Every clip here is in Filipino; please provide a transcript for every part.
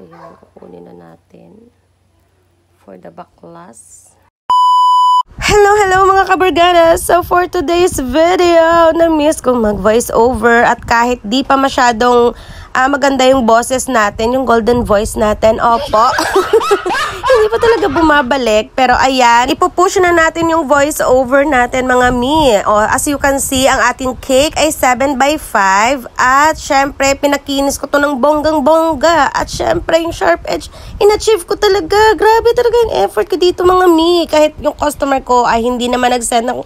Ayan, kukunin na natin for the baklas. Hello mga kabarganas! So for today's video, na-miss kong mag-voice over at kahit di pa masyadong maganda yung boses natin, yung golden voice natin, opo. Hindi pa talaga bumabalik, pero ayan, ipupush na natin yung voice over natin mga mi. As you can see, ang ating cake ay 7x5 at syempre pinakinis ko to ng bonggang-bongga at syempre yung sharp edge, in-achieve ko talaga. Grabe talaga yung effort ko dito mga mi. Kahit yung customer ko ay hindi naman nag-send ng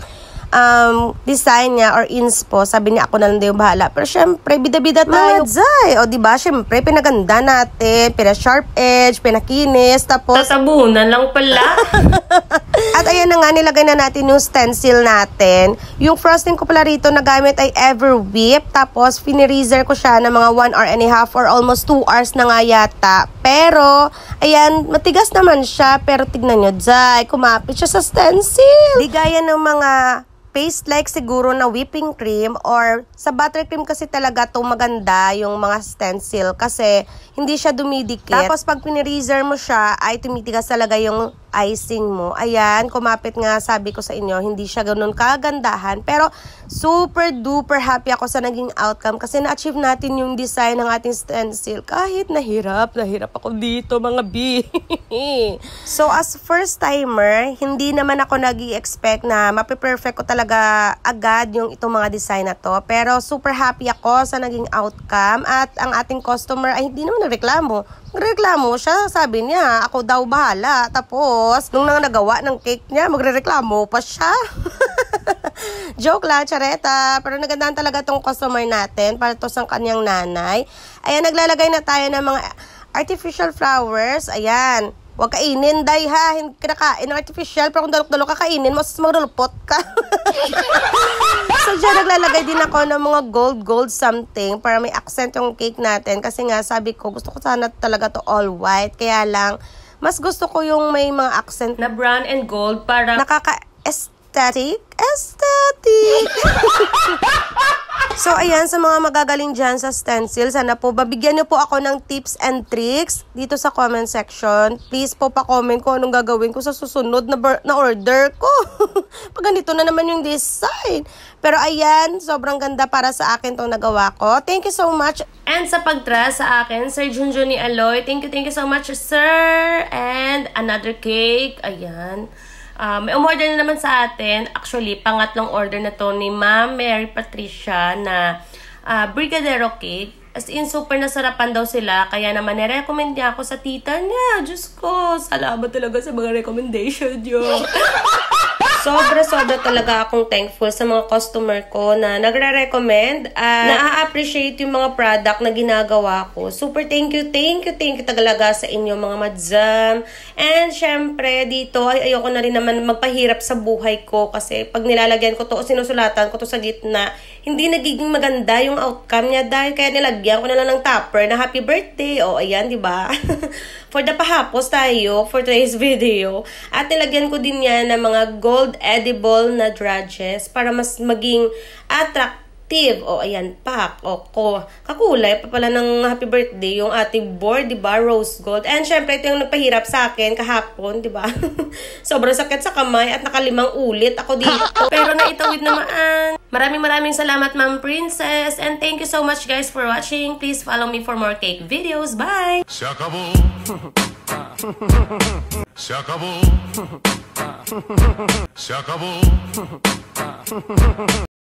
design niya or inspo, sabi niya ako na lang daw yung bahala. Pero syempre, bida-bida tayo. Zay! O diba, syempre, pinaganda natin, pina-sharp edge, pinakinis, tapos tatabunan lang pala. At ayan na nga, nilagay na natin yung stencil natin. Yung frosting ko pala rito na gamit ay Everwhip, tapos finireaser ko siya ng mga 1 hour and a half or almost 2 hours na nga yata. Pero, ayan, matigas naman siya, pero tignan nyo, Zay, kumapit siya sa stencil. Di gaya ng mga paste like siguro na whipping cream or sa buttercream kasi talaga to maganda yung mga stencil kasi hindi siya dumidikit. Tapos pag pinireaser mo siya ay tumitigas talaga yung icing mo. Ayan, kumapit nga, sabi ko sa inyo, hindi siya ganun kagandahan. Pero super duper happy ako sa naging outcome kasi na-achieve natin yung design ng ating stencil. Kahit nahirap ako dito mga B. So as first timer, hindi naman ako nag-i-expect na mapiperfect ko talaga agad yung itong mga design na to. Pero super happy ako sa naging outcome at ang ating customer ay hindi naman nagreklamo. Magreklamo siya, sabi niya, ako daw bahala. Tapos, nung nagawa ng cake niya, magreklamo pa siya. Joke lang, chareta. Pero nagandahan talaga tong customer natin para to sa kanyang nanay. Ayan, naglalagay na tayo ng mga artificial flowers. Ayan. Huwag kainin, day ha. Hindi kinakain ng artificial. Pero kung dalok-dalok kakainin, mas magdulupot ka. So, dyan naglalagay din ako ng mga gold something para may accent yung cake natin. Kasi nga, sabi ko, gusto ko sana talaga to all white. Kaya lang, mas gusto ko yung may mga accent na brown and gold para nakaka-aesthetic. So, ayan, sa mga magagaling dyan sa stencil, sana po, babigyan niyo po ako ng tips and tricks dito sa comment section. Please po pa-comment kung anong gagawin ko sa susunod na order ko. Pag ganito na naman yung design. Pero ayan, sobrang ganda para sa akin itong nagawa ko. Thank you so much. And sa pag-trust sa akin, Sir Junjuni Aloy, thank you so much, sir. And another cake, ayan. May umorder na naman sa atin. Actually, pangatlong order na to ni Ma'am Mary Patricia na Brigadero cake. As in, super nasarapan daw sila. Kaya naman, nirecommend niya ako sa tita niya. Diyos ko, salamat talaga sa mga recommendation niyo. Sobra talaga akong thankful sa mga customer ko na nagre-recommend at na-appreciate yung mga product na ginagawa ko. Super thank you talaga sa inyo mga madzam. And syempre dito ay ayoko na rin naman magpahirap sa buhay ko kasi pag nilalagyan ko to o sinusulatan ko to sa gitna, hindi nagiging maganda yung outcome niya dahil kaya nilagyan ko na lang ng topper na happy birthday. O ayan, di ba? For the pahapos tayo for today's video. At nilagyan ko din yan ng mga gold edible na drudges para mas maging attractive. O ayan, pack. O kakulay pa pala ng happy birthday yung ating board, diba? Rose gold. And syempre, ito yung nagpahirap sa akin kahapon, diba? Sobrang sakit sa kamay at nakalimang ulit ako dito. Pero naitawid naman. Maraming salamat, Ma'am Princess. And thank you so much, guys, for watching. Please follow me for more cake videos. Bye! Se acabó. Se acabó. Se acabó.